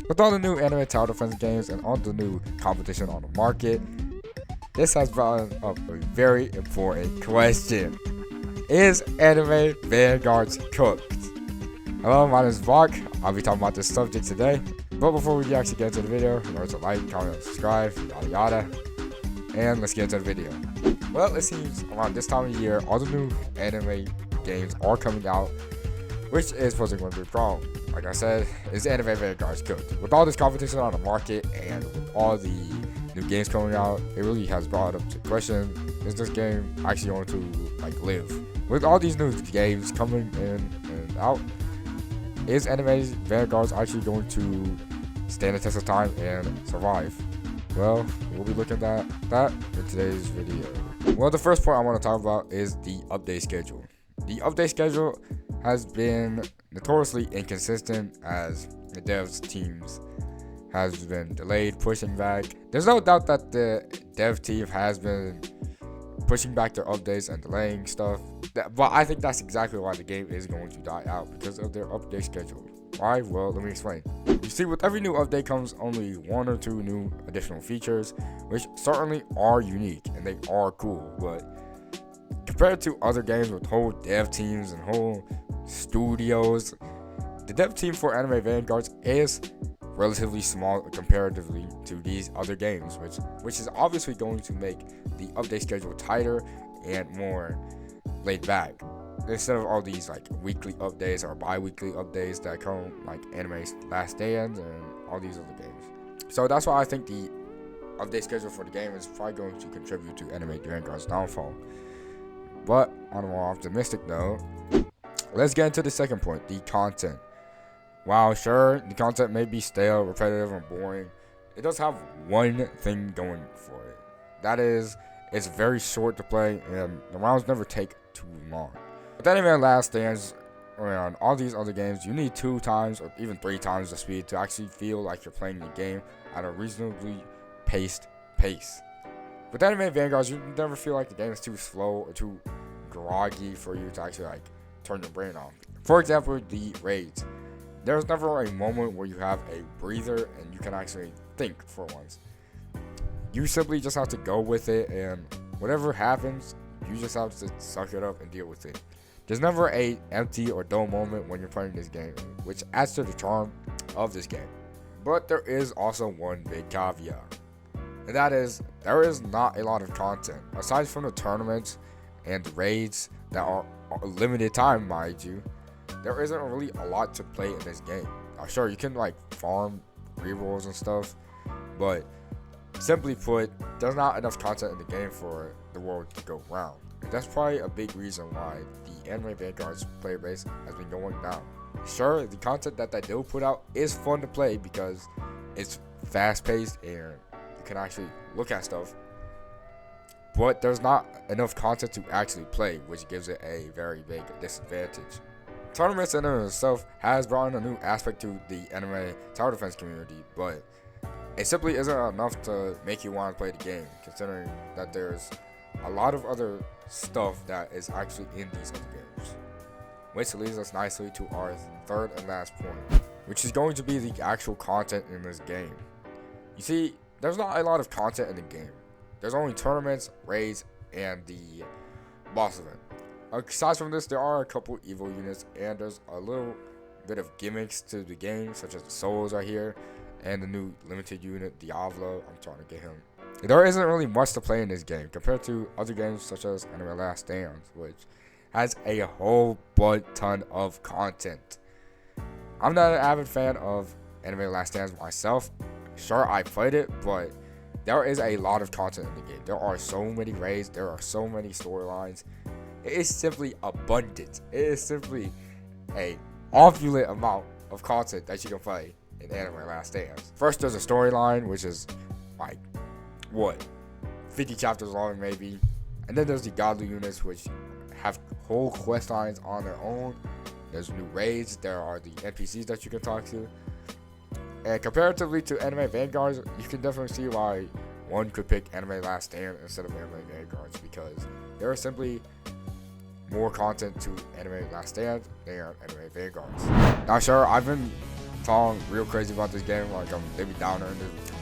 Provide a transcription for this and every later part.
With all the new anime tower defense games and all the new competition on the market, this has brought up a very important question. Is anime Vanguards cooked? Hello, my name is Bach. I'll be talking about this subject today. But before we actually get into the video, remember to like, comment, subscribe, yada yada. And let's get into the video. Well, it seems around this time of year, all the new anime games are coming out, which is posing one big problem. Like I said, is anime Vanguards cooked? With all this competition on the market and with all the new games coming out, it really has brought up the question: is this game actually going to live? With all these new games coming in and out, is anime Vanguards actually going to stand the test of time and survive? Well, we'll be looking at that in today's video. Well, the first point I want to talk about is the update schedule. The update schedule has been notoriously inconsistent as the devs teams has been delayed, pushing back. There's no doubt that the dev team has been pushing back their updates and delaying stuff, but I think that's exactly why the game is going to die out, because of their update schedule. Why? Well, let me explain. You see, with every new update comes only one or two new additional features, which certainly are unique and they are cool, but compared to other games with whole dev teams and whole studios, the dev team for Anime Vanguards is relatively small comparatively to these other games, which is obviously going to make the update schedule tighter and more laid back, instead of all these weekly updates or bi-weekly updates that come like Anime Last Stand and all these other games. So that's why I think the update schedule for the game is probably going to contribute to Anime Vanguard's downfall. But on a more optimistic note, let's get into the second point, the content. While sure, the content may be stale, repetitive, and boring, it does have one thing going for it. That is, it's very short to play and the rounds never take too long. With Anime Last Stands and all these other games, you need 2 times or even 3 times the speed to actually feel like you're playing the game at a reasonably paced pace. With Anime Vanguards, you never feel like the game is too slow or too groggy for you to actually turn your brain off. For example, the raids. There's never a moment where you have a breather and you can actually think for once. You simply just have to go with it, and whatever happens, you just have to suck it up and deal with it. There's never a empty or dull moment when you're playing this game, which adds to the charm of this game. But there is also one big caveat, and that is there is not a lot of content. Aside from the tournaments and the raids that are limited time, mind you, there isn't really a lot to play in this game. Now, sure, you can farm rerolls and stuff, but simply put, there's not enough content in the game for the world to go round. And that's probably a big reason why the Anime Vanguard's player base has been going down. Sure, the content that they do put out is fun to play because it's fast-paced and you can actually look at stuff, but there's not enough content to actually play, which gives it a very big disadvantage. Tournaments in and of itself has brought in a new aspect to the anime tower defense community, but it simply isn't enough to make you want to play the game, considering that there's a lot of other stuff that is actually in these other games. Which leads us nicely to our third and last point, which is going to be the actual content in this game. You see, there's not a lot of content in the game. There's only tournaments, raids, and the boss event. Aside from this, there are a couple evil units, and there's a little bit of gimmicks to the game, such as the souls right here, and the new limited unit, Diablo. I'm trying to get him. There isn't really much to play in this game compared to other games such as Anime Last Stand, which has a whole ton of content. I'm not an avid fan of Anime Last Stand myself. Sure, I played it, but there is a lot of content in the game. There are so many raids, there are so many storylines. It is simply abundant. It is simply a opulent amount of content that you can play in Anime Last Stand. First, there's a storyline, which is 50 chapters long maybe. And then there's the godly units, which have whole quest lines on their own. There's new raids. There are the NPCs that you can talk to. And comparatively to Anime Vanguards, you can definitely see why one could pick Anime Last Stand instead of Anime Vanguards, because there is simply more content to Anime Last Stand than Anime Vanguards. Now, sure, I've been talking real crazy about this game, like I'm David Downer.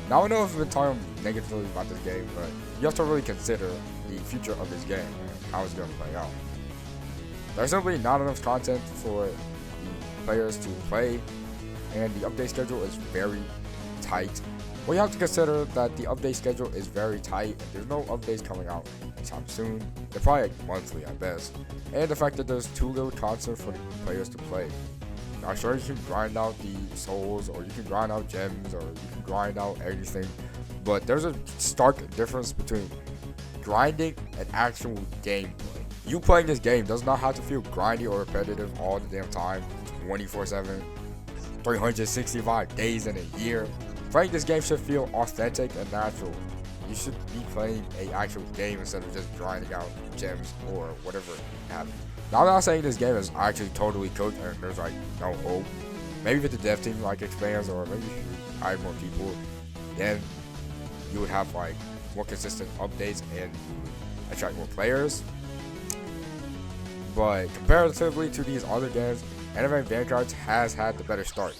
Now I know I've been talking negatively about this game, but you have to really consider the future of this game and how it's going to play out. There's simply not enough content for the players to play, and the update schedule is very tight. Well, you have to consider that the update schedule is very tight, and there's no updates coming out anytime soon. They're probably like monthly at best. And the fact that there's too little content for the players to play. Now, sure, you can grind out the souls, or you can grind out gems, or you can grind out anything, but there's a stark difference between grinding and actual gameplay. You playing this game does not have to feel grindy or repetitive all the damn time, 24/7, 365 days in a year. Playing this game should feel authentic and natural. You should be playing an actual game instead of just grinding out gems or whatever you have. Now, I'm not saying this game is actually totally cooked and there's like no hope. Maybe if the dev team like expands, or maybe if you hire more people, then you would have like more consistent updates and you would attract more players. But comparatively to these other games, Anime Vanguards has had the better start.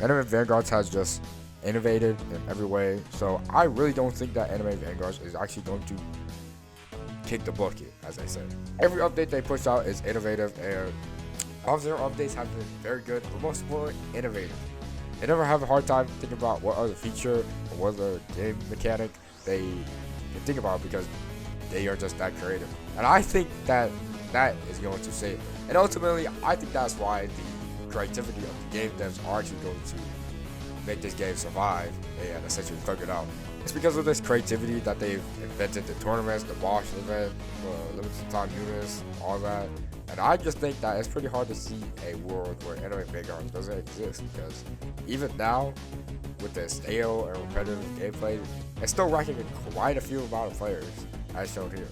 Anime Vanguards has just innovated in every way, so I really don't think that Anime Vanguards is actually going to kick the bucket, as I said. Every update they push out is innovative, and all of their updates have been very good, but most importantly, innovative. They never have a hard time thinking about what other feature or what other game mechanic they can think about, because they are just that creative. And I think that is going to save them. And ultimately, I think that's why the creativity of the game devs are actually going to make this game survive and essentially cook it out. It's because of this creativity that they've invented the tournaments, the boss event, limited time units, all that. And I just think that it's pretty hard to see a world where Anime Vanguards doesn't exist, because even now, with the stale and repetitive gameplay, it's still racking quite a few amount of players, as shown here.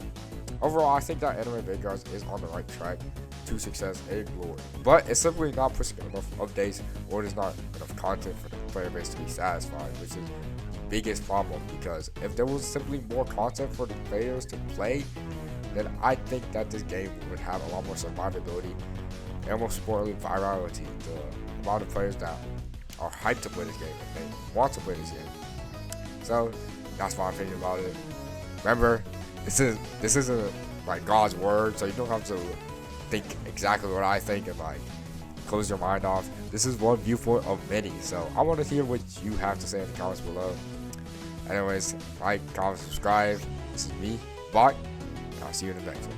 Overall, I think that Anime Vanguards is on the right track to success and glory, but it's simply not pushing enough updates, or there's not enough content for the player base to be satisfied, which is the biggest problem. Because if there was simply more content for the players to play, then I think that this game would have a lot more survivability and, most importantly, virality. The amount of players that are hyped to play this game and they want to play this game. So that's my opinion about it. Remember, this isn't like God's word, so you don't have to think exactly what I think and like close your mind off. This is one viewpoint of many, so I want to hear what you have to say in the comments below. Anyways, like, comment, subscribe. This is me, Bart. I'll see you in the next one.